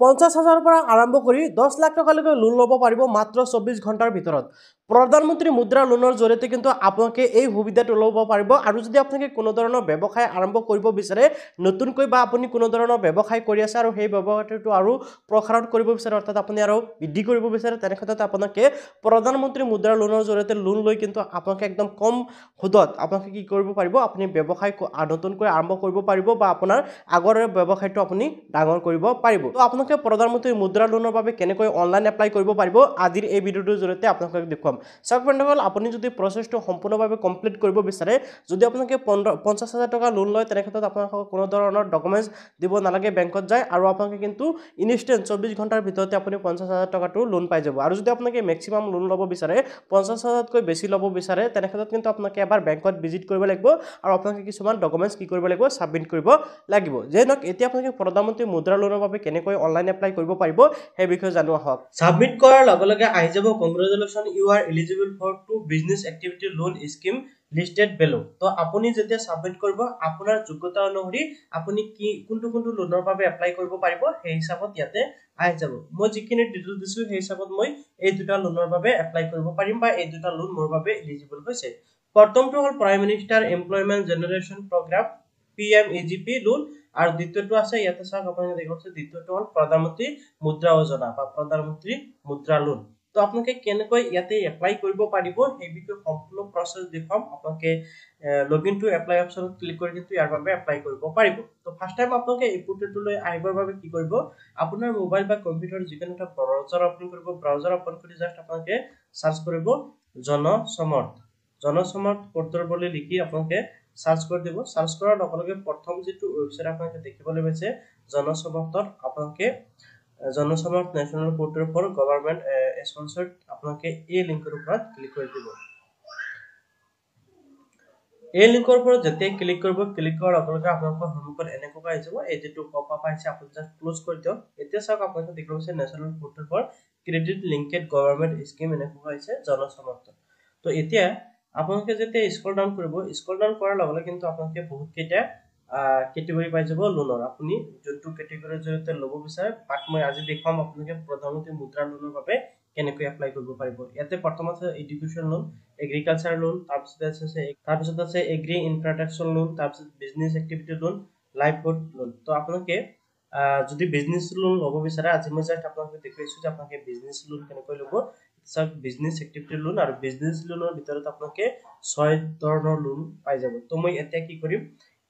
50,000 পৰা আৰম্ভ কৰি 10 লাখ টকালৈকে লোন ল'ব পাৰিব মাত্ৰ 24 ঘণ্টাৰ ভিতৰত প্ৰধানমন্ত্ৰী মুদ্ৰা লোনৰ জৰিয়তে কিন্তু আপোনালোকে এই সুবিধাটো ল'ব পাৰিব আৰু যদি আপোনালোকে কোনো ধৰণৰ ব্যৱসায় আৰম্ভ কৰিব বিচাৰে নতুনকৈ বা আপুনি কোনো ধৰণৰ ব্যৱসায় কৰি আছে আৰু সেই ব্যৱসায়টো আৰু প্ৰসাৰণ কৰিব বিচাৰে অৰ্থাৎ আপুনি আৰু বৃদ্ধি কৰিব বিচাৰে তেনে ক্ষেত্ৰত আপোনালোকে প্ৰধানমন্ত্ৰী মুদ্ৰা লোনৰ জৰিয়তে লোন লৈ কিন্তু আপোনালোকে একদম কম সুদত আপোনালোকে কি কৰিব পাৰিব আপুনি ব্যৱসায় নতুনকৈ আৰম্ভ কৰিব পাৰিব বা আপোনাৰ আগৰ ব্যৱসায়টো আপুনি ডাঙৰ কৰিব পাৰিব তো আপোনালোকে প্ৰধানমন্ত্ৰী মুদ্ৰা লোনৰ বাবে কেনেকৈ অনলাইন এপ্লাই কৰিব পাৰিব আজিৰ এই ভিডিঅ'টোৰ জৰিয়তে আপোনালোকক দেখুৱাম চাওক বন্ধুসকল আপুনি যদি প্ৰচেছটো সম্পূৰ্ণভাৱে কমপ্লিট কৰিব বিচাৰে যদি আপোনালোকে 50,000 টকা লোন লয় তেনে ক্ষেত্ৰত আপোনালোকক কোনো ধৰণৰ ডকুমেন্টছ দিব নালাগে বেংকত যায় আৰু আপোনালোকে কিন্তু ইনষ্টেন্ট 24 ঘণ্টাৰ ভিতৰতে আপুনি 50,000 টকাটো লোন পাই যাব আৰু যদি আপোনালোকে ম্যাক্সিমাম লোন ল'ব বিচাৰে 50,000 তকৈ বেছি ল'ব বিচাৰে তেনে ক্ষেত্ৰত কিন্তু আপোনালোকে এবাৰ বেংকত ভিজিট কৰিব লাগিব আৰু আপোনালোকে কিছুমান ডকুমেন্টছ কি কৰিব লাগিব সাবমিট কৰিব লাগিব যেনক এতিয়া আপোনালোকে প্ৰধানমন্ত্ৰী মুদ্ৰা লোনৰ বাবে কেনেকৈ অনলাইন এপ্লাই কৰিব পাৰিব সেই বিষয়ে জানো আহক সাবমিট কৰাৰ লগে লগে আহি যাব congratulation you are eligible for to business activity loan scheme listed below তো আপুনি যেতিয়া সাবমিট কৰিব আপোনাৰ যোগ্যতা অনুসৰি আপুনি কি কোনটো লোনৰ বাবে এপ্লাই কৰিব পাৰিব সেই হিচাপত ইয়াতে আহি যাব মই যিখিনি ডিটেইলছ দিছো সেই হিচাপত মই এই দুটা লোনৰ বাবে এপ্লাই কৰিব পাৰিম বা এই দুটা লোন মোৰ বাবে এলিজিবল হৈছে প্ৰথমটো হ'ল prime minister employment generation programme PMEGP loan আৰু দ্বিতীয়টো আছে ইয়াতে চাওক আপোনালোকে দেখুৱাইছে দ্বিতীয়টো হ'ল প্ৰধানমন্ত্ৰী মুদ্ৰা যোজনা বা প্ৰধানমন্ত্ৰী মুদ্ৰা লোন তো আপোনালোকে কেনেকৈ ইয়াতে এপ্লাই কৰিব পাৰিব সেই বিষয়ে সম্পূৰ্ণ প্ৰসেছ দেখুৱাম আপোনালোকে লগইন টু এপ্লাই অপচনত ক্লিক কৰি কিন্তু ইয়াৰ বাবে এপ্লাই কৰিব পাৰিব তো ফাৰ্স্ট টাইম আপোনালোকে এই পোৰ্টেললৈ আহিবৰ বাবে কি কৰিব আপোনাৰ মোবাইল বা কম্পিউটাৰ যিকোনো এটা ব্ৰাউজাৰ ওপেন কৰিব ব্ৰাউজাৰ ওপেন কৰি জাস্ট আপোনালোকে সাৰ্চ কৰিব জনসমৰ্থ পোৰ্টেল বুলি লিখি আপোনালোকে সাৰ্চ কৰি দিব সাৰ্চ কৰাৰ লগে লগে প্ৰথম যেটো ওয়েবসাইট আপোনালোকে দেখিবলৈ পাইছে জনসমৰ্থৰ আপোনালোকে জনসমৰ্থ national portal for government sponsored আপোনালোকে এই লিংকৰ ওপৰত ক্লিক কৰি দিব এই লিংকৰ ওপৰত যেতিয়া ক্লিক কৰিব ক্লিক কৰাৰ লগে লগে আপোনালোকৰ সন্মুখত এনেকুৱা আহি যাব এই যেটো পপআপ আহিছে আপুনি জাস্ট ক্লোজ কৰি দিয়ক এতিয়া চাওক আপোনালোকে দেখিব পাইছে national portal for credit linked government scheme এনেকুৱা আহিছে জনসমৰ্থ তো এতিয়া আপোনালোকে যেতিয়া স্ক্ৰল ডাউন কৰিব স্ক্ৰল ডাউন কৰাৰ লগে লগে কিন্তু আপোনালোকে বহুত কেইটা কেটেগৰী পাই যাব লোনৰ আপুনি যোনটো কেটেগৰীৰ জৰিয়তে ল'ব বিচাৰে তাক মই আজি দেখুৱাম আপোনালোকে প্ৰধানমন্ত্ৰী মুদ্ৰা লোনৰ বাবে কেনেকৈ এপ্লাই কৰিব পাৰিব ইয়াতে প্ৰথম আছে এডুকেশ্যন লোন এগ্ৰিকালচাৰ লোন তাৰপিছত আছে এগ্ৰি ইনফ্ৰাষ্ট্ৰাকচাৰ লোন তাৰপিছত business activity loan livelihood loan তো আপোনালোকে যদি বিজনেছ লোন ল'ব বিচাৰে আজি মই জাস্ট আপোনালোকে দেখুৱাইছো যে আপোনালোকে বিজনেছ লোন কেনেকৈ ল'ব সব বিজনেছ এক্টিভিটি লোন আৰু বিজনেছ লোনৰ ভিতৰত আপোনালোকে 6 ধৰণৰ লোন পাই যাব তো মই এতিয়া কি কৰিম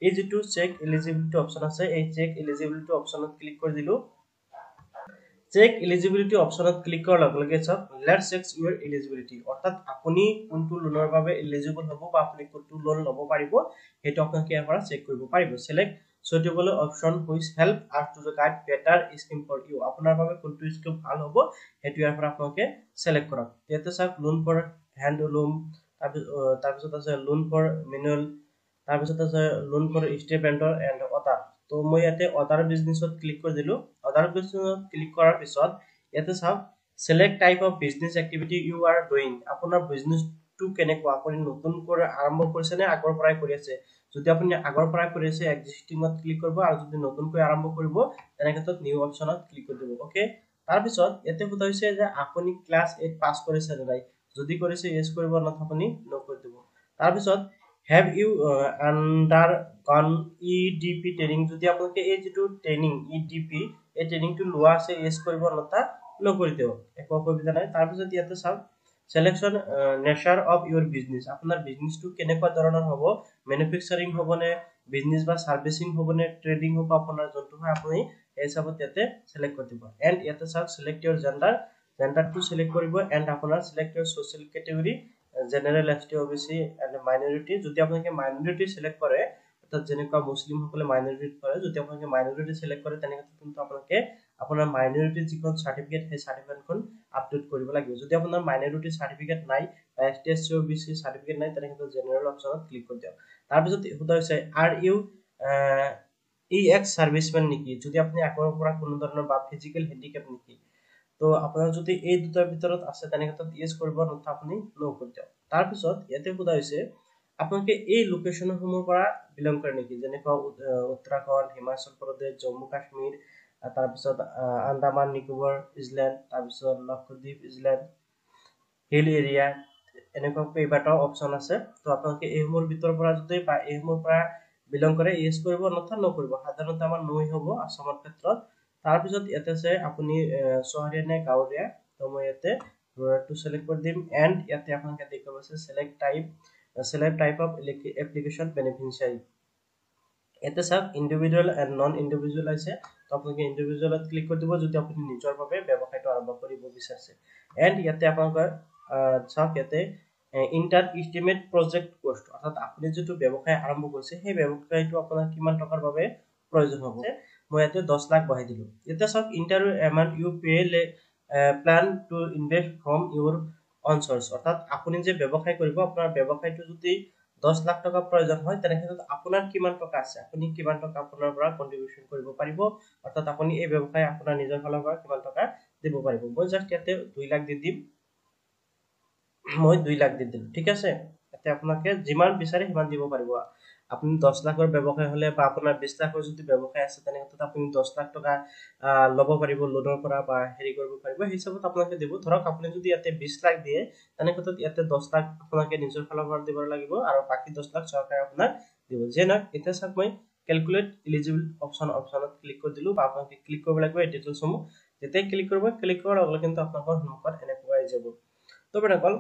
এই যেটো চেক এলিজিবিলিটি অপচন আছে এই চেক এলিজিবিলিটি অপচনত ক্লিক কৰি দিলো চেক এলিজিবিলিটি অপচনত ক্লিক কৰাৰ লগে লগে সব লেটস চেক ইউৰ এলিজিবিলিটি অৰ্থাৎ আপুনি কোনটো লোনৰ বাবে এলিজিবল হ'ব বা আপুনি কোনটো লোন ল'ব পাৰিব হেতু আপোনালোকে এবাৰ চেক কৰিব পাৰিব select suitable option which help us to guide better scheme for you আপোনাৰ বাবে কোনটো স্কিম ভাল হ'ব হেতু ইয়াৰ পৰা আপোনালোকে সিলেক্ট কৰক ইয়াতে চাওক লোন ফৰ হ্যান্ড লোন তাৰপিছত আছে লোন ফৰ মেনুৱেল তাৰপিছত আছে loan for state ভেন্ডৰ and order তো মই ইয়াতে অদাৰ বিজনেছত ক্লিক কৰি দিলো অদাৰ বিজনেছত ক্লিক কৰাৰ পিছত ইয়াতে চাওক select type of business activity you are doing আপোনাৰ বিজনেসটো কেনেকুৱা আপুনি নতুন কৰি আৰম্ভ কৰিছে নে আগৰ পৰাই কৰি আছে যদি আপুনি আগৰ পৰাই কৰি আছে এক্সিস্টিংত ক্লিক কৰিব আৰু যদি নতুনকৈ আৰম্ভ কৰিব তেনে ক্ষেত্ৰত নিউ অপচনত ক্লিক কৰি দিব ওকে তাৰ পিছত ইয়াতে কথা হৈছে যে আপুনি ক্লাস 8 পাস কৰিছে নে নাই যদি কৰিছে ইয়েস কৰিব অন্যথা আপুনি নো কৰি দিব তাৰ পিছত have you undergone EDP training যদি আপোনালোকে এই যেটো ট্ৰেইনিং EDP এই ট্ৰেইনিংটো লোৱা আছে ইয়েস কৰিব অন্যথা নো কৰি দিও একো অসুবিধা নাই তাৰ পিছত ইয়াতে চাওক selection nature of your business আপোনাৰ বিজনেসটো কেনেকুৱা ধৰণৰ হ'ব ম্যানুফ্যাকচাৰিং হ'বনে বিজনেস বা সাৰ্ভিসিং হ'বনে ট্ৰেডিং হ'ব আপোনাৰ যোনটো হয় আপুনি এই হিচাপত ইয়াতে সিলেক্ট কৰি দিব এন্ড ইয়াতে চাওক select your gender to select কৰিব এন্ড আপোনাৰ select your social category general ST OBC and minority যদি আপোনালোকে minority select কৰে অৰ্থাৎ যেনেকুৱা মুসলিম সকলে minority কৰে যদি আপোনালোকে minority select কৰে তেনে কিন্তু আপোনালোকে আপোনাৰ মাইনৰিটি যিখন সাৰ্টিফিকেট সেই সাৰ্টিফিকেটখন আপডেট কৰিব লাগিব যদি আপোনাৰ মাইনৰিটি সাৰ্টিফিকেট নাই বা ST OBC সাৰ্টিফিকেট নাই তেনে কিন্তু জেনাৰেল অপচনত ক্লিক কৰি দিয়ক তাৰ পিছত এটা হৈছে আৰ ইউ EX সাৰ্ভিসম্যান নেকি যদি আপুনি আগৰ পৰা কোনো ধৰণৰ বা ফিজিক্যাল হ্যান্ডিক্যাপ নেকি তো আপোনাৰ যদি এই দুটাৰ ভিতৰত আছে তেনে ক্ষেত্ৰত ইয়েস কৰিব অন্যথা আপুনি নো কৰি দিয়ক তাৰ পিছত ইয়াতে কোৱা হৈছে আপোনালোকে এই লোকেশনসমূহৰ পৰা বিলং কৰে নেকি যেনেকুৱা উত্তৰাখণ্ড হিমাচল প্ৰদেশ জম্মু কাশ্মীৰ তাৰ পিছত আন্দামান নিকোবৰ ইছলেণ্ড, তাৰ পিছত লক্ষদ্বীপ ইছলেণ্ড, হিল এৰিয়া, এনেকুৱা কেইবাটাও অপচন আছে। তো আপোনালোকে এইসমূহৰ ভিতৰৰ পৰা যদি বা এইসমূহৰ পৰা বিলং কৰে ইয়েছ কৰিব, অন্যথা নকৰিব। সাধাৰণতে আমাৰ নই হ'ব আছামৰ ক্ষেত্ৰত। তাৰপিছত ইয়াতে আছে আপুনি চহৰীয়া নে গাঁৱলীয়া, তো মই ইয়াতে ৰুৰালটো চিলেক্ট কৰি দিম। এণ্ড ইয়াতে আপোনালোকে দেখিব আছে select type of application beneficiary। ইয়াতে চাওক ইণ্ডিভিজুৱেল এণ্ড নন ইণ্ডিভিজুৱেল আছে। তো আপোনালোকে ইণ্ডিভিজুৱেলত ক্লিক কৰি দিব যদি আপুনি নিজৰ বাবে ব্যৱসায়টো আৰম্ভ কৰিব বিচাৰিছে। এণ্ড ইয়াতে আপোনালোকৰ চাওক ইয়াতে ইণ্টাৰ ইষ্টিমেট প্ৰজেক্ট কষ্ট, অৰ্থাৎ আপুনি যিটো ব্যৱসায় আৰম্ভ কৰিছে সেই ব্যৱসায়টো আপোনাৰ কিমান টকাৰ বাবে প্ৰয়োজন হ'ব। মই ইয়াতে 10 লাখ বহাই দিলোঁ। এতিয়া চাওক enter amount you pay plan to invest from your own source, অৰ্থাৎ আপুনি যে ব্যৱসায় কৰিব আপোনাৰ ব্যৱসায়টো যদি 10 লাখ টকা প্ৰয়োজন হয় তেনেক্ষেত্ৰত আপোনাৰ কিমান টকা আছে, আপুনি কিমান টকা আপোনাৰ পৰা কন্ট্ৰিবিউশন কৰিব পাৰিব, অৰ্থাৎ আপুনি এই ব্যৱসায় আপোনাৰ নিজৰ ফালৰ পৰা কিমান টকা দিব পাৰিব। মই জাস্ট ইয়াতে 2 লাখ দি দিম, মই 2 লাখ দি দিলোঁ। ঠিক আছে, ইয়াতে আপোনালোকে যিমান বিচাৰে সিমান দিব পাৰিব। আপুনি 10 লাখৰ ব্যৱসায় হলে বা আপোনাৰ 20 লাখৰ যদি ব্যৱসায় আছে তেনেক্ষেত্ৰত আপুনি 10 লাখ টকা ল'ব পাৰিব লোনৰ পৰা বা হেৰি কৰিব পাৰিব। সেই হিচাপত আপোনালোকে দিব। ধৰক আপুনি যদি ইয়াতে 20 লাখ দিয়ে তেনেক্ষেত্ৰত ইয়াতে 10 লাখ আপোনালোকে নিজৰ ফালৰ পৰা দিব লাগিব আৰু বাকি 10 লাখ চৰকাৰে আপোনাক দিব। যে নহয় এতিয়া চাওক মই ক্যালকুলেট এলিজিবল অপচনত ক্লিক কৰি দিলোঁ বা আপোনালোকে ক্লিক কৰিব লাগিব এই ডিটেইলছসমূহ। যেতিয়া ক্লিক কৰিব, ক্লিক কৰাৰ লগে লগে কিন্তু আপোনালোকৰ সন্মুখত এনেকুৱা আহি যাব। তো বেটাকল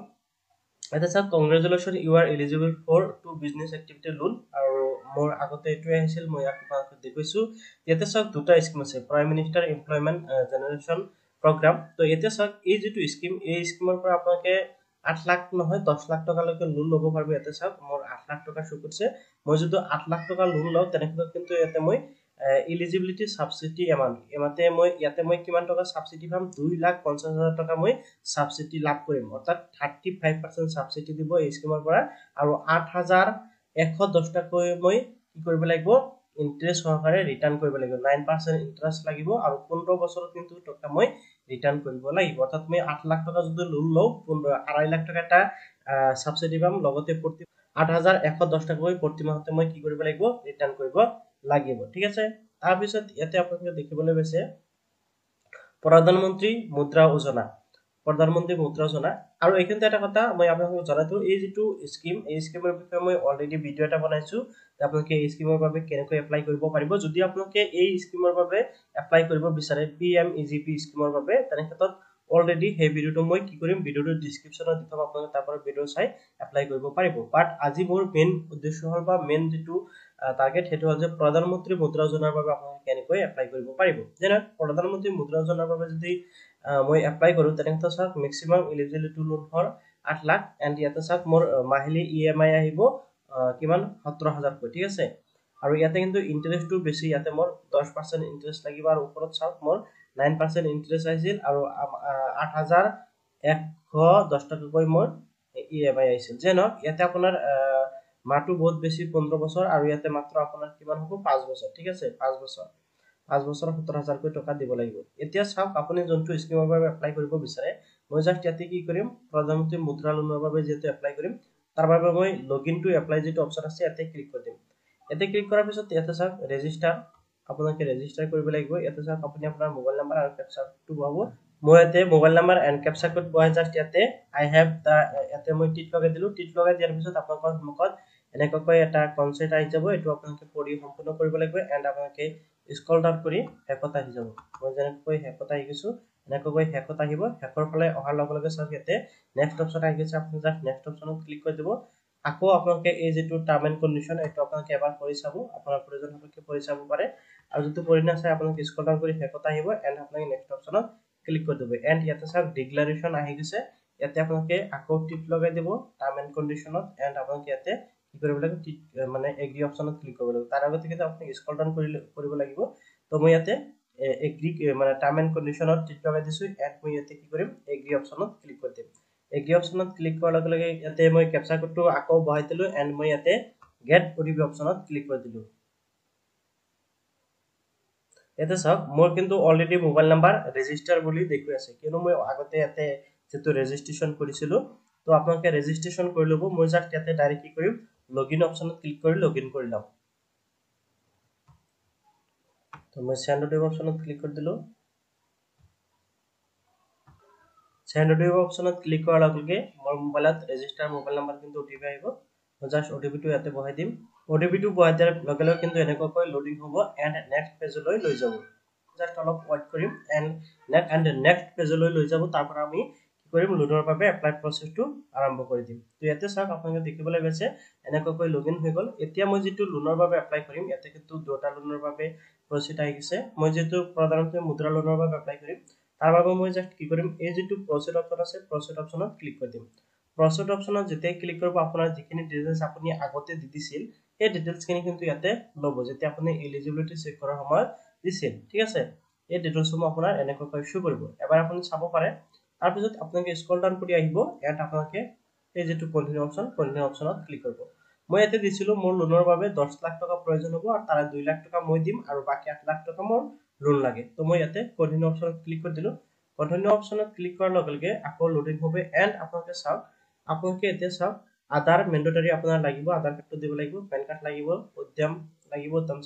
এটা চাওক congratulation you are eligible for to business activity loan, আৰু মোৰ আগতে এইটোৱে আহিছিল, মই আপোনালোকক দেখুৱাইছোঁ। ইয়াতে চাওক দুটা স্কিম আছে, prime minister employment generation programme. তো এতিয়া চাওক এই যিটো স্কিম, এই স্কিমৰ পৰা আপোনালোকে 8 লাখ নহয় 10 লাখ টকালৈকে লোন ল'ব পাৰিব। ইয়াতে চাওক মোৰ 8 লাখ টকা শো কৰিছে। মই যদি 8 লাখ টকা লোন লওঁ তেনেক্ষেত্ৰত কিন্তু ইয়াতে মই এলিজিবিলিটি সাবসিডি এমাউন্ট ইয়াতে মই কিমান টকা সাবসিডি পাম, 2,50,000 টকা মই সাবসিডি লাভ কৰিম, অৰ্থাৎ 35% সাবসিডি দিব এই স্কিমৰ পৰা। আৰু 8,110 টকাকৈ মই কি কৰিব লাগিব, ইন্টাৰেষ্ট সহকাৰে ৰিটাৰ্ণ কৰিব লাগিব। 9% ইন্টাৰেষ্ট লাগিব আৰু 15 বছৰত কিন্তু টকা মই ৰিটাৰ্ণ কৰিব লাগিব। অৰ্থাৎ মই 8 লাখ টকা যদি লোন লওঁ 2.5 লাখ টকা এটা সাবসিডি পাম, লগতে 8,110 টকাকৈ প্ৰতি মাহতে মই কি কৰিব লাগিব, ৰিটাৰ্ণ কৰিব লাগিব। ঠিক আছে, তাৰপিছত ইয়াতে আপোনালোকে দেখিবলৈ পাইছে প্ৰধানমন্ত্ৰী মুদ্ৰা যোজনা, আৰু এইখিনিতে এটা কথা মই আপোনালোকক জনাই দিওঁ, এই যিটো স্কিম, এই স্কিমৰ বিষয়ে মই অলৰেডি ভিডিঅ' এটা বনাইছো। আপোনালোকে এই স্কিমৰ বাবে কেনেকৈ এপ্লাই কৰিব পাৰিব। যদি আপোনালোকে এই স্কিমৰ বাবে এপ্লাই কৰিব বিচাৰে PMEGP স্কিমৰ বাবে, তেনে ক্ষেত্ৰত অলৰেডি সেই ভিডিঅ'টো মই কি কৰিম, ভিডিঅ'টো ডেসক্ৰিপচনত দি থম, আপোনালোকে তাৰ পৰা ভিডিঅ' চাই এপ্লাই কৰিব পাৰিব। বাট আজি মোৰ মেইন উদ্দেশ্য হ'ল বা মেইন যিটো টাৰ্গেট সেইটো হ'ল যে প্ৰধানমন্ত্ৰী মুদ্ৰা যোজনাৰ বাবে আপোনালোকে কেনেকৈ এপ্লাই কৰিব পাৰিব। যেনে প্ৰধানমন্ত্ৰী মুদ্ৰা যোজনাৰ বাবে যদি মই এপ্লাই কৰো তেনেক্ষেত্ৰত চাওক মেক্সিমাম এলিজিবিলিটি লোন হ'ল 8 লাখ। এণ্ড ইয়াতে চাওক মোৰ মাহিলী EMI আহিব কিমান 17,000 কৈ। ঠিক আছে, আৰু ইয়াতে কিন্তু ইন্টাৰেষ্টটো বেছি, ইয়াতে মোৰ 10% ইন্টাৰেষ্ট লাগিব, আৰু ওপৰত চাওক মোৰ 9% ইন্টাৰেষ্ট আহিছিল আৰু 8,110 টকাকৈ মোৰ EMI আহিছিল। যে নহওক ইয়াতে আপোনাৰ মাহটো বহুত বেছি 15 বছৰ, আৰু ইয়াতে মাত্ৰ আপোনাৰ কিমান হ'ব 5 বছৰ। ঠিক আছে, 5 বছৰ 17,000 কৈ টকা দিব লাগিব। এতিয়া চাওক আপুনি যোনটো স্কিমৰ বাবে এপ্লাই কৰিব বিচাৰে, মই জাস্ট ইয়াতে কি কৰিম, প্ৰধানমন্ত্ৰী মুদ্ৰা লোনৰ বাবে যেহেতু এপ্লাই কৰিম তাৰ বাবে মই লগইন টু এপ্লাই যিটো অপচন আছে ইয়াতে ক্লিক কৰি দিম। ইয়াতে ক্লিক কৰাৰ পিছত ইয়াতে চাওক ৰেজিষ্টাৰ, আপোনালোকে ৰেজিষ্টাৰ কৰিব লাগিব। ইয়াতে চাওক আপুনি আপোনাৰ মোবাইল নাম্বাৰ আৰু ক্যাপচা কোডটো বহাব। মই ইয়াতে mobile number and captcha code বহাই জাস্ট ইয়াতে আই হেভ ইয়াতে মই টিক লগাই দিলোঁ। টিক লগাই দিয়াৰ পিছত আপোনালোকৰ সন্মুখত এনেকুৱাকৈ এটা কনচেপ্ট আহি যাব, এইটো আপোনালোকে পঢ়ি সম্পূৰ্ণ কৰিব লাগিব। এণ্ড আপোনালোকে স্ক্ৰল ডাউন কৰি শেষত আহি যাব। মই যেনেকৈ শেষত আহি গৈছো এনেকৈ শেষত আহিব। শেষৰ ফালে অহাৰ লগে লগে চাওক ইয়াতে নেক্সট অপচন আহি গৈছে, আপুনি জাস্ট নেক্সট অপচনত ক্লিক কৰি দিব। আকৌ আপোনালোকে এই যিটো টাৰ্ম এণ্ড কণ্ডিশ্যন এইটো আপোনালোকে এবাৰ কৰি চাব, আপোনাৰ প্ৰয়োজন সাপেক্ষে কৰি চাব পাৰে। আৰু যদি কৰি নাচায় আপোনালোকে স্ক্ৰল ডাউন কৰি শেষত আহিব এণ্ড আপোনালোকে নেক্সট অপচনত ক্লিক কৰি দিব। এণ্ড ইয়াতে চাওক ডিক্লাৰেশ্যন আহি গৈছে, ইয়াতে আপোনালোকে আকৌ টিক লগাই দিব টাৰ্ম এণ্ড কণ্ডিশ্যনত। এণ্ড আপোনালোকে ইয়াতে কি কৰিব লাগিব, মানে এগ্ৰি অপচনত ক্লিক কৰিব লাগিব। তাৰ আগতে কিন্তু আপুনি স্ক্ৰল ডাউন কৰিব লাগিব। তো মই ইয়াতে এগ্ৰি মানে টাৰ্ম এণ্ড কণ্ডিশ্যনত টিক লগাই দিছো। এণ্ড মই ইয়াতে কি কৰিম, এগ্ৰি অপচনত ক্লিক কৰি দিম। এগ্ৰি অপচনত ক্লিক কৰাৰ লগে লগে ইয়াতে মই ক্যাপচা কোডটো আকৌ বহাই দিলোঁ। এণ্ড মই ইয়াতে গেট OTP অপচনত ক্লিক কৰি দিলোঁ। ইয়াতে চাওক মোৰ কিন্তু অলৰেডি মোবাইল নাম্বাৰ ৰেজিষ্টাৰ বুলি দেখুৱাই আছে, কিয়নো মই আগতে ইয়াতে যেটো ৰেজিষ্ট্ৰেশ্যন কৰিছিলোঁ। তো আপোনালোকে ৰেজিষ্ট্ৰেশ্যন কৰি ল'ব। মই জাস্ট ইয়াতে ডাইৰেক্ট কি কৰিম, লগইন অপচনত ক্লিক কৰি লগইন কৰি লম। তো মই সেন্ড অডিও অপশনত ক্লিক কৰি দিলো সেন্ড অডিও অপশনত ক্লিক কৰাৰ লগে মোৰ মোবাইলত ৰেজিষ্টাৰ মোবাইল নাম্বাৰ কিন্তু ওটিপি আহিব মই জাস্ট ওটিপিটো ইয়াতে বহাই দিম ওটিপিটো বহাই দিয়াৰ লগে লগে কিন্তু এনেকৈ লোডিং হ'ব এন্ড নেক্সট পেজলৈ লৈ যাব জাস্ট অলপ ওয়েট কৰিম এন্ড নেক্সট পেজলৈ লৈ যাব তাৰ পৰা আমি কি কৰিম লোডৰ বাবে এপ্লাই প্ৰসেসটো আৰম্ভ কৰি দিম তো ইয়াতে চাওক আপোনালোকে দেখিবলৈ পাইছে এনেকৈ লগইন হৈ গল এতিয়া মই যেটো লোনৰ বাবে এপ্লাই কৰিম ইয়াতে কিন্তু দুটা লোনৰ বাবে প্ৰসিড আহি গৈছে মই যেটো প্ৰধানতে মুদ্ৰা লোনৰ বাবে এপ্লাই কৰিম তাৰ বাবে মই জাস্ট কি কৰিম এই যেটো প্ৰসিড অপচন আছে প্ৰসিড অপচনত ক্লিক কৰি দিম প্ৰসিড অপচনত যেতিয়া ক্লিক কৰিব আপোনাৰ যিখিনি ডিটেইলছ আপুনি আগতে দি দিছিল এই ডিটেইলছখিনি কিন্তু ইয়াতে লব যেতিয়া আপুনি এলিজিবিলিটি চেক কৰাৰ সময়ত দিছিল ঠিক আছে এই ডিটেইলছসমূহ আপোনাৰ এনেকৈ শো কৰিব এবাৰ আপুনি চাব পাৰে তাৰ পিছত আপোনাক স্ক্ৰল ডাউন কৰি আহিব ইয়াত আপোনাক এই যেটো কন্টিনিউ অপচনত ক্লিক কৰিব মই ইয়াতে দিছিলো মোৰ লোনৰ বাবে 10 লাখ টকা প্ৰয়োজন হ'ব আৰু তাৰে 2 লাখ টকা মই দিম আৰু বাকি 8 লাখ টকা মোৰ লোন লাগে তো মই ইয়াতে কন্টিনিউ অপচনত ক্লিক কৰি দিলো কন্টিনিউ অপচনত ক্লিক কৰাৰ লগে লগে আকৌ লোডিং হবে এন্ড আপোনালোকে চাওক আপোনালোকে এতিয়া চাওক আধাৰ মেন্ডেটৰি আপোনাৰ লাগিব আধাৰ কাৰ্ডটো দিব লাগিব পেন কাৰ্ড লাগিব Udyam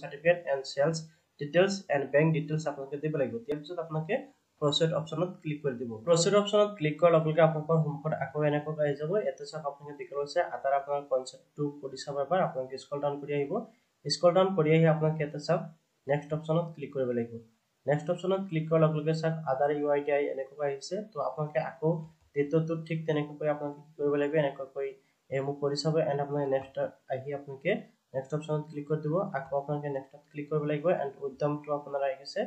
certificate and sales details and bank details আপোনালোকে দিব লাগিব তাৰ পিছত আপোনালোকে প্ৰসিড অপচনত ক্লিক কৰি দিব প্ৰসিড অপচনত ক্লিক কৰাৰ লগে লগে আপোনালোকৰ সন্মুখত আকৌ এনেকৈ আহি যাব এতে চাওক আপোনালোকে দেখিব আছে আধাৰ আপোনাৰ কনসেপ্টটো কৰি চাব এবাৰ আপোনালোকে স্ক্ৰল ডাউন কৰি আহিব স্ক্ৰল ডাউন কৰি আহি আপোনালোকে এতে চাওক নেক্সট অপচনত ক্লিক কৰিব লাগিব নেক্সট অপচনত ক্লিক কৰাৰ লগে লগে চাওক আধাৰ ইউআইডি এনেকৈ আহিছে তো আপোনালোকে আকৌ ডেটটো ঠিক তেনেকৈ আপোনালোকে কি কৰিব লাগিব এনেকৈ এমু কৰি চাব এন্ড আপোনালোকে নেক্সট আহি আপোনালোকে নেক্সট অপচনত ক্লিক কৰি দিব আকৌ আপোনালোকে নেক্সটত ক্লিক কৰিব লাগিব এন্ড উদ্যমটো আপোনাৰ আহি গৈছে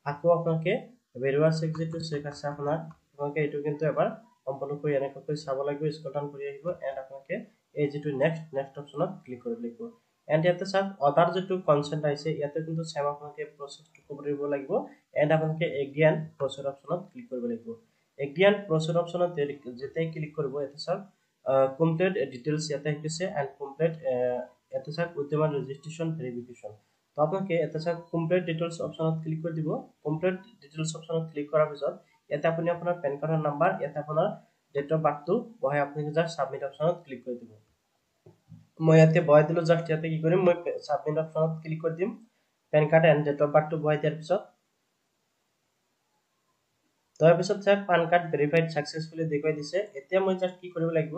আকৌ আপোনালোকে ভেৰিফাই চেকটো চেক আছে আপোনালোকে এটো কিন্তু এবাৰ সম্পূৰ্ণ কৰি এনেকৈ চাব লাগিব স্ক্ৰল ডাউন কৰি আহিব এন্ড আপোনালোকে এই যেটো নেক্সট অপচনত ক্লিক কৰিব লাগিব এন্ড ইয়াতে চাওক অদাৰ যেটো কনসেন্ট আছে ইয়াতে কিন্তু সেম আপোনালোকে প্ৰসেসটো কৰিব লাগিব এন্ড আপোনালোকে এগ্ৰি প্ৰসিড অপচনত ক্লিক কৰিব লাগিব এগ্ৰি প্ৰসিড অপচনত যেতে ক্লিক কৰিব ইয়াতে চাওক কমপ্লিট ডিটেইলছ ইয়াতে আহিছে এন্ড কমপ্লিট ইয়াতে চাওক উদ্যমান ৰেজিষ্ট্ৰেচন ভেৰিফিকেশন তো আপোনালোকে ইয়াতে চাওক কমপ্লিট ডিটেইলছ অপচনত ক্লিক কৰি দিব কমপ্লিট ডিটেইলছ অপচনত ক্লিক কৰাৰ পিছত ইয়াতে আপুনি আপোনাৰ পেন কাৰ্ডৰ নাম্বাৰ ইয়াতে আপোনাৰ ডেট অফ বাৰ্থটো বহাই আপুনি জাস্ট সাবমিট অপচনত ক্লিক কৰি দিব মই ইয়াতে বহাই দিলো জাস্ট ইয়াতে কি কৰিম মই সাবমিট অপচনত ক্লিক কৰি দিম PAN card and date of বাৰ্থটো বহাই দিয়াৰ পিছত তাৰ পিছত চাওক পান কাৰ্ড ভেৰিফাইড সাকসেসফুলি দেখুৱাই দিছে এতিয়া মই জাস্ট কি কৰিব লাগিব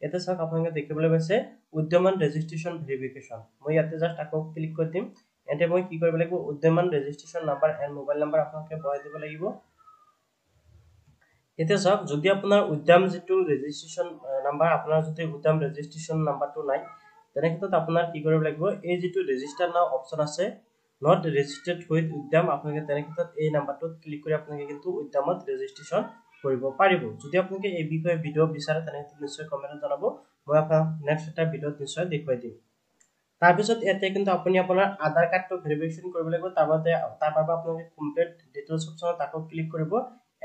ইয়াতে চাওক আপোনালোকে দেখিবলৈ পাইছে উদ্যমান ৰেজিষ্ট্ৰেচন ভেৰিফিকেশন মই ইয়াতে জাস্ট আকৌ ক্লিক কৰি দিম এতে মই কি কৰিব লাগিব উদ্যমান registration number and mobile number আপোনালোকে বহাই দিব লাগিব এতিয়া চাওক যদি আপোনাৰ উদ্যম যেটো ৰেজিষ্ট্ৰেচন নাম্বাৰ আপোনাৰ যদি উদ্যম ৰেজিষ্ট্ৰেচন নাম্বাৰটো নাই তেনে ক্ষেত্ৰত আপোনাৰ কি কৰিব লাগিব এই যেটো ৰেজিষ্টাৰ নাও অপচন আছে নট ৰেজিস্টাৰ্ড উইথ উদ্যম আপোনালোকে তেনে ক্ষেত্ৰত এই নাম্বাৰটোত ক্লিক কৰি আপোনালোকে কিন্তু উদ্যমত ৰেজিষ্ট্ৰেচন কৰিব পাৰিব যদি আপোনালোকে এই বিষয়ে ভিডিও বিচাৰে তেনে নিশ্চয় কমেন্টত জনাব মই আপোনাক নেক্সট এটা ভিডিওত নিশ্চয় দেখুৱাই দিম তাৰ পিছত ইয়াতে কিন্তু আপুনি আপোনাৰ আধাৰ কাৰ্ডটো ভেৰিফিকেশন কৰিব লাগিব তাৰ বাবে আপোনালোকে কমপ্লিট ডিটেইলছ অপচনত আকৌ ক্লিক কৰিব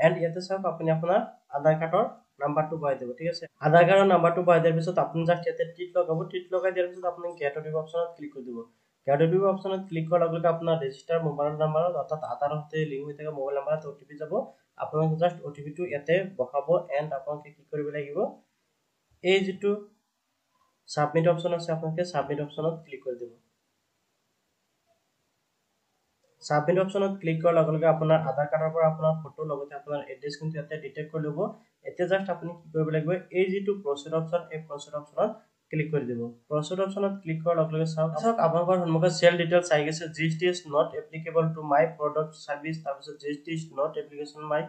এন্ড ইয়াতে চাওক আপুনি আপোনাৰ আধাৰ কাৰ্ডৰ নাম্বাৰটো বহাই দিব ঠিক আছে আধাৰ কাৰ্ডৰ নাম্বাৰটো বহাই দিয়াৰ পিছত আপুনি জাস্ট ইয়াতে টিক লগাব টিক লগাই দিয়াৰ পিছত আপুনি গেট অডিও অপচনত ক্লিক কৰি দিব গেট অডিও অপচনত ক্লিক কৰাৰ লগে লগে আপোনাৰ ৰেজিষ্টাৰ মোবাইল নাম্বাৰত অৰ্থাৎ আধাৰৰ সৈতে লিংক হৈ থকা মোবাইল নাম্বাৰত ওটিপি যাব আপোনালোকে জাস্ট ওটিপিটো ইয়াতে বহাব এন্ড আপোনালোকে কি কৰিব লাগিব এই যেটো সাবমিট অপচন আছে আপোনালোকে সাবমিট অপচনত ক্লিক কৰি দিব সাবমিট অপচনত ক্লিক কৰাৰ লগে লগে আপোনাৰ আধাৰ কাৰ্ডৰ পৰা আপোনাৰ ফটো লগতে আপোনাৰ এড্ৰেছ কিন্তু ইয়াতে ডিটেক্ট কৰি ল'ব এতিয়া জাস্ট আপুনি কি কৰিব লাগিব এই যেটো প্ৰসিড অপচন এই প্ৰসিড অপচনত ক্লিক কৰি দিব প্ৰসিড অপচনত ক্লিক কৰাৰ লগে লগে চাওক আপোনালোকৰ সন্মুখত সেল ডিটেইলছ আহি গৈছে GST is not applicable to my product service তাৰপিছত GST is not application my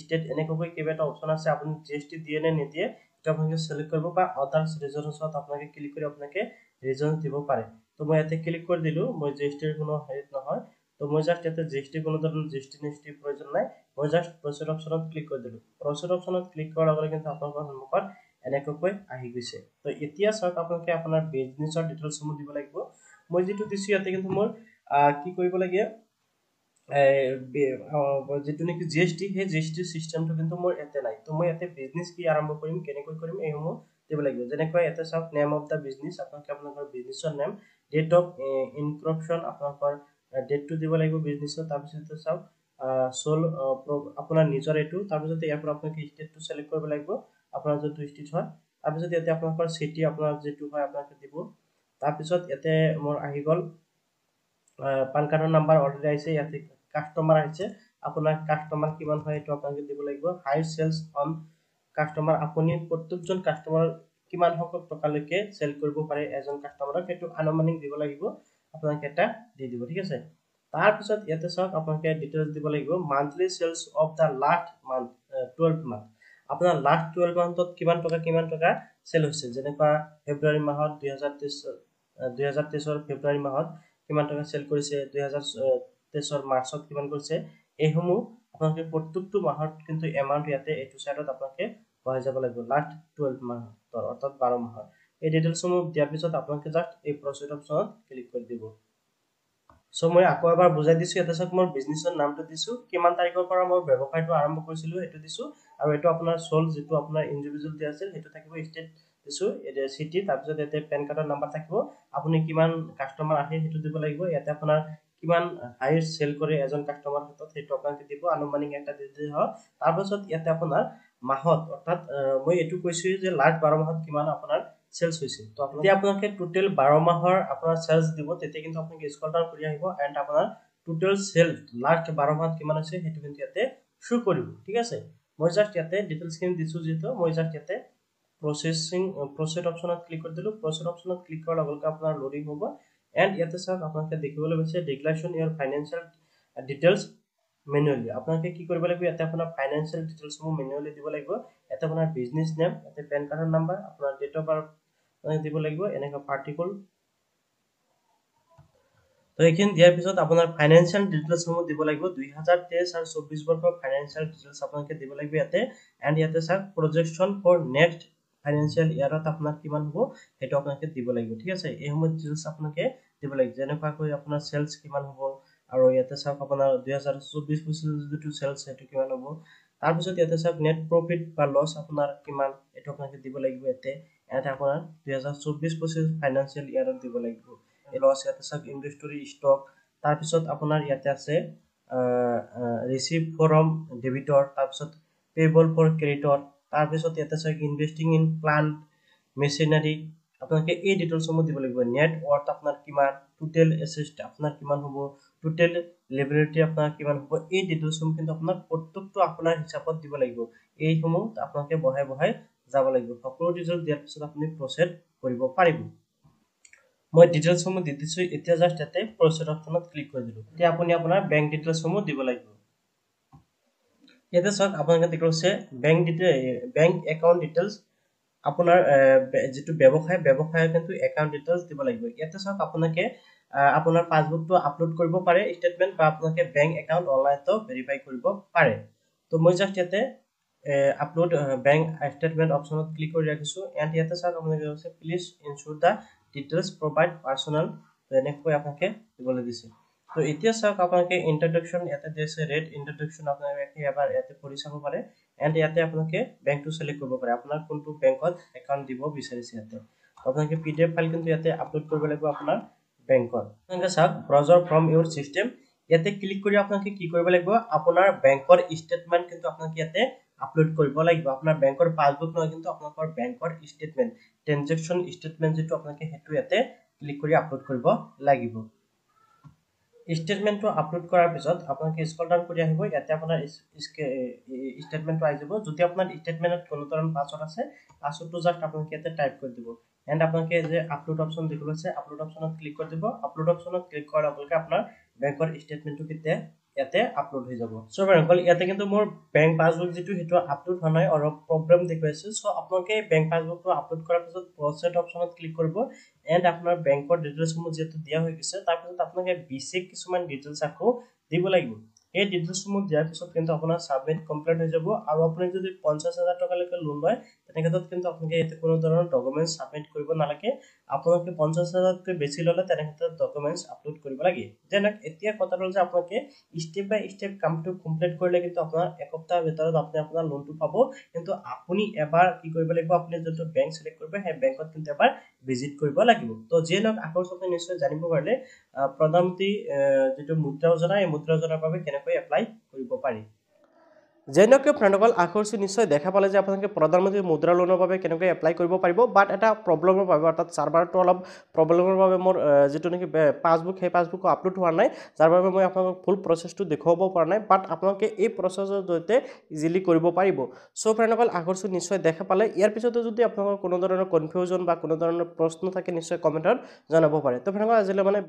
state এনেকৈ কেইবাটা অপচন আছে আপুনি জিএসটি দিয়ে নে নিদিয়ে এটা আপোনালোকে সিলেক্ট কৰিব বা আদাৰ্স ৰিজনছত আপোনালোকে ক্লিক কৰি আপোনালোকে ৰিজন দিব পাৰে তো মই ইয়াতে ক্লিক কৰি দিলো মই জিএসটিৰ কোনো হেৰিত নহয় তো মই জাস্ট ইয়াতে জিএসটি কোনো ধৰণৰ জিএসটি নিষ্টি প্ৰয়োজন নাই মই জাস্ট প্ৰসিড অপচনত ক্লিক কৰি দিলো প্ৰসিড অপচনত ক্লিক কৰাৰ লগে লগে কিন্তু আপোনালোকৰ সন্মুখত এনেকৈ আহি গৈছে তো এতিয়া চাওক আপোনালোকে আপোনাৰ বিজনেছৰ ডিটেইলছসমূহ দিব লাগিব মই যেটো দিছো ইয়াতে কিন্তু মোৰ কি কৰিব লাগে যেটো নেকি জিএসটি হে জিএসটি সিস্টেমটো কিন্তু মোৰ এতে নাই তো মই ইয়াতে বিজনেছ কি আৰম্ভ কৰিম কেনেকৈ কৰিম এইসমূহ দিব লাগিব যেনেকৈ ইয়াতে চাওক নেম অফ দা বিজনেছ আপোনালোকে আপোনাৰ বিজনেছৰ নেম ডেট অফ ইনক্ৰিপশন আপোনালোকৰ ডেটটো দিব লাগিব বিজনেছৰ তাৰ পিছত চাওক সোল আপোনাৰ নিজৰ এটো তাৰ পিছত ইয়াৰ পৰা আপোনালোকে ষ্টেটটো সিলেক্ট কৰিব লাগিব আপোনাৰ যেটো ষ্টেট হয় তাৰ পিছত ইয়াতে আপোনালোকৰ সিটি আপোনাৰ যেটো হয় আপোনালোকে দিব তাৰ পিছত ইয়াতে মোৰ আহি গল পান কাৰ্ডৰ নাম্বাৰ অলৰেডি আহিছে ইয়াতে কাস্টমাৰ আহিছে আপোনাৰ কাস্টমাৰ কিমান হয় এটো আপোনাক দিব লাগিব হাই সেলস অন কাস্টমাৰ আপুনি প্ৰত্যেকজন কাস্টমাৰ কিমান সংখ্যক টকালৈকে সেল কৰিব পাৰে এজন কাস্টমাৰক সেইটো আনুমানিক দিব লাগিব আপোনাক এটা দি দিব ঠিক আছে তাৰ পিছত ইয়াতে চাওক আপোনাক ডিটেইলছ দিব লাগিব monthly sales of the last month 12 month আপোনাৰ লাষ্ট 12 মান্থত কিমান টকা সেল হৈছে যেনেকুৱা ফেব্ৰুৱাৰী মাহত 2023 ৰ ফেব্ৰুৱাৰী মাহত কিমান টকা সেল কৰিছে 2023 ৰ মাৰ্চত কিমান কৰিছে এইসমূহ আপোনাক প্ৰত্যেকটো মাহত কিন্তু এমাউন্ট ইয়াতে এটো সাইডত আপোনাক বহাই যাব লাগিব লাষ্ট 12 মাহৰ অৰ্থাৎ 12 মাহৰ এই ডিটেইলছসমূহ দিয়াৰ পিছত আপোনাক জাস্ট এই প্ৰসিড অপচনত ক্লিক কৰি দিব সো মই আকৌ এবাৰ বুজাই দিছো এটা চাওক মোৰ বিজনেছৰ নামটো দিছো কিমান তাৰিখৰ পৰা মই ব্যৱসায়টো আৰম্ভ কৰিছিলো এটো দিছো আৰু এটো আপোনাৰ সোল যেটো আপোনাৰ ইন্ডিভিজুৱেল দি আছিল হেতু থাকিব ষ্টেট দিছো এটা সিটি তাৰ পিছত এতে পেন কাৰ্ডৰ নাম্বাৰ থাকিব আপুনি কিমান কাস্টমাৰ আহে হেতু দিব লাগিব ইয়াতে আপোনাৰ কিমান হাইয়েস্ট সেল কৰে এজন কাস্টমাৰ হাতত হেতু আপোনাক দিব আনুমানিক একটা দি দিও তাৰ পিছত ইয়াতে আপোনাৰ মাহত অৰ্থাৎ মই এটো কৈছো যে লাষ্ট 12 মাহত কিমান আপোনাৰ সেলস হৈছে তো আপোনাক টোটাল 12 মাহৰ আপোনাৰ সেলস দিব তেতিয়া কিন্তু আপোনাক স্ক্ৰল ডাউন কৰি আহিব এন্ড আপোনাৰ টোটাল সেল লাষ্ট 12 মাহত কিমান আছে হেতু কিন্তু ইয়াতে শো কৰিব ঠিক আছে মই জাস্ট ইয়াতে ডিটেইলছ খিনি দিছো যেটো মই জাস্ট ইয়াতে প্ৰসিড অপচনত ক্লিক কৰি দিলো প্ৰসিড অপচনত ক্লিক কৰাৰ লগে লগে আপোনাৰ লোডিং হ'ব এন্ড ইয়াতে চাওক আপোনাক দেখিবলৈ পাইছে ডিক্লাৰেশন ইওৰ ফাইনান্সিয়াল ডিটেইলছ ম্যানুয়ালি আপোনাকে কি কৰিব লাগিব ইয়াতে আপোনাৰ ফাইনান্সিয়াল ডিটেইলছ সমূহ ম্যানুয়ালি দিব লাগিব ইয়াতে আপোনাৰ বিজনেস নেম ইয়াতে পেন কাৰ্ডৰ নাম্বাৰ আপোনাৰ ডেট অফ বাৰ্থ দিব লাগিব এনেকা পাৰ্টিকুল তো এখানে দিয়াৰ পিছত আপোনাৰ ফাইনান্সিয়াল ডিটেইলছ সমূহ দিব লাগিব 2023 আৰু 24 বৰ্ষৰ ফাইনান্সিয়াল ডিটেইলছ আপোনাক দিব লাগিব ইয়াতে এন্ড ইয়াতে চাওক প্ৰজেকচন ফৰ নেক্সট ফাইনান্সিয়াল ইয়াৰত আপোনাৰ কিমান হ'ব হেতু আপোনাক দিব লাগিব ঠিক আছে এই সমূহ ডিটেইলছ আপোনাক দিব লাগিব যেনেকুৱা কৈ আপোনাৰ সেলস কিমান হ'ব আৰু ইয়াতে চাওক আপোনাৰ 2024 যেটো সেলস হেতু কিমান হ'ব তাৰ পিছত ইয়াতে চাওক নেট প্ৰফিট বা লস আপোনাৰ কিমান এটো আপোনাক দিব লাগিব ইয়াতে এটা আপোনাৰ 2024-25 ফাইনান্সিয়াল ইয়াৰত দিব লাগিব এই লস ইয়াতে চাওক ইনভেন্টৰী স্টক তাৰ পিছত আপোনাৰ ইয়াতে আছে ৰিসিভ ফ্ৰম ডেবিটৰ তাৰ পিছত পেবল ফৰ ক্ৰেডিটৰ তাৰ পিছত ইয়াতে চাওক ইনভেস্টিং ইন প্লান্ট মেচিনাৰী আপোনাক এই ডিটেইলছসমূহ দিব লাগিব নেট ওয়াৰ্থ আপোনাৰ কিমান টোটাল এসেট আপোনাৰ কিমান হ'ব টোটাল লিবিলিটি আপোনাৰ কিমান হ'ব এই ডিটেইলছসমূহ কিন্তু আপোনাৰ প্ৰত্যেকটো আপোনাৰ হিচাপত দিব লাগিব এইসমূহ আপোনাক বহাই যাব লাগিব সকলো ডিটেইলছ দিয়াৰ পিছত আপুনি প্ৰসিড কৰিব পাৰিব মই ডিটেইলছসমূহ দি দিছো এতিয়া জাস্ট এতে প্ৰসিড অপচনত ক্লিক কৰি দিলো এতিয়া আপুনি আপোনাৰ বেংক ডিটেইলছসমূহ দিব লাগিব ইয়াতে চাওক আপোনাক দেখুৱাইছে বেংক একাউন্ট ডিটেইলছ আপোনাৰ যেটো ব্যৱসায় কিন্তু একাউন্ট ডিটেইলছ দিব লাগিব ইয়াতে চাওক আপোনাক আপোনাৰ পাসবুকটো আপলোড কৰিব পাৰে স্টেটমেন্ট বা আপোনাক বেংক একাউন্ট অনলাইনটো ভেৰিফাই কৰিব পাৰে তো মই জাস্ট ইয়াতে আপলোড বেংক স্টেটমেন্ট অপচনত ক্লিক কৰি ৰাখিছো এন্ড ইয়াতে চাওক আপোনাক কৈছে প্লিজ ইনসুৰ দা ডিটেইলছ প্ৰোভাইড পাৰ্সোনাল এনেকৈ আপোনাক দিবলৈ দিছে তো এতিয়া চাওক আপোনাক ইন্ট্ৰোডাকশন ইয়াতে দিছে ৰেড ইন্ট্ৰোডাকশন আপোনাক এবাৰ ইয়াতে পঢ়ি চাব পাৰে এন্ড ইয়াতে আপোনাক বেংকটো সিলেক্ট কৰিব পাৰে আপোনাৰ কোনটো বেংকত একাউন্ট দিব বিচাৰিছে ইয়াতে আপোনাক পিডিএফ ফাইল কিন্তু ইয়াতে আপলোড কৰিব লাগিব আপোনাৰ বেংকত আপোনাক চাওক ব্ৰাউজাৰ ফ্ৰম ইওৰ সিস্টেম ইয়াতে ক্লিক কৰি আপোনাক কি কৰিব লাগিব আপোনাৰ বেংকৰ স্টেটমেন্ট কিন্তু আপোনাক ইয়াতে আপলোড কৰিব লাগিব আপোনাৰ বেংকৰ পাসবুক নহয় কিন্তু আপোনাৰ বেংকৰ স্টেটমেন্ট ট্ৰানজাকচন স্টেটমেন্ট যেটো আপোনাক হেতু ইয়াতে ক্লিক কৰি আপলোড কৰিব লাগিব স্টেটমেন্টটো আপলোড কৰাৰ পিছত আপোনাক স্ক্ৰল ডাউন কৰি আহিব ইয়াতে আপোনাৰ স্টেটমেন্টটো আহি যাব যদি আপোনাৰ স্টেটমেন্টত কোনো ধৰণৰ পাছৱৰ্ড আছে পাছৱৰ্ডটো জাস্ট আপোনাক ইয়াতে টাইপ কৰি দিব এন্ড আপোনাক যে আপলোড অপচন দেখিব আছে আপলোড অপচনত ক্লিক কৰি দিব আপলোড অপচনত ক্লিক কৰাৰ লগে লগে আপোনাৰ বেংকৰ স্টেটমেন্টটো ইয়াতে আপলোড হৈ যাব সো বেংকল ইয়াতে কিন্তু মোৰ বেংক পাসবুক যেটো হেতু আপলোড হোৱা নাই আৰু প্ৰবলেম দেখুৱাইছে সো আপোনাক বেংক পাসবুকটো আপলোড কৰাৰ পিছত প্ৰসিড অপচনত ক্লিক কৰিব এন্ড আপোনাৰ বেংকৰ ডিটেইলছসমূহ যেটো দিয়া হৈ গৈছে তাৰ পিছত আপোনাক বেসিক কিছুমান ডিটেইলছ আকৌ দিব লাগিব এই ডিটেইলছসমূহ দিয়াৰ পিছত কিন্তু আপোনাৰ সাবমিট কমপ্লিট হৈ যাব আৰু আপুনি যদি 50000 টকা লৈকে লোন লয় তেনেক্ষেত্ৰত কিন্তু আপোনাক ইয়াতে কোনো ধৰণৰ ডকুমেন্টছ সাবমিট কৰিব নালাগে আপোনাক 50000 কৈ বেছি ললে তেনেক্ষেত্ৰত ডকুমেন্টছ আপলোড কৰিব লাগে যেনে এতিয়া কথা হ'ল যে আপোনাক স্টেপ বাই স্টেপ কামটো কমপ্লিট কৰিলে কিন্তু আপোনাৰ এক সপ্তাহৰ ভিতৰত আপুনি আপোনাৰ লোনটো পাব কিন্তু আপুনি এবাৰ কি কৰিব লাগিব আপুনি যেটো বেংক সিলেক্ট কৰিব হে বেংকত কিন্তু এবাৰ ভিজিট কৰিব লাগিব তো যেনক আকৰ্ষণে নিশ্চয় জানিব পাৰিলে প্ৰধানমন্ত্ৰী যেটো মুদ্ৰা যোজনা এই মুদ্ৰা যোজনাৰ বাবে কেনেকৈ এপ্লাই কৰিব পাৰি যেনেকৈ ফ্ৰেণ্ডসকল আশা কৰিছোঁ নিশ্চয় দেখা পালে যে আপোনালোকে প্ৰধানমন্ত্ৰী মুদ্ৰা লোনৰ বাবে কেনেকৈ এপ্লাই কৰিব পাৰিব বাট এটা প্ৰব্লেমৰ বাবে অৰ্থাৎ চাৰ্ভাৰটো অলপ প্ৰব্লেমৰ বাবে মোৰ যিটো নেকি পাছবুক সেই পাছবুকো আপলোড হোৱা নাই যাৰ বাবে মই আপোনালোকক ফুল প্ৰচেছটো দেখুৱাব পৰা নাই বাট আপোনালোকে এই প্ৰচেছৰ জৰিয়তে ইজিলি কৰিব পাৰিব সো ফ্ৰেণ্ডসকল আশা কৰিছোঁ নিশ্চয় দেখা পালে ইয়াৰ পিছতো যদি আপোনালোকৰ কোনো ধৰণৰ কনফিউজন বা কোনো ধৰণৰ প্ৰশ্ন থাকে নিশ্চয় কমেণ্টত জনাব পাৰে তো ফ্ৰেণ্ডসকল আজিলৈ মানে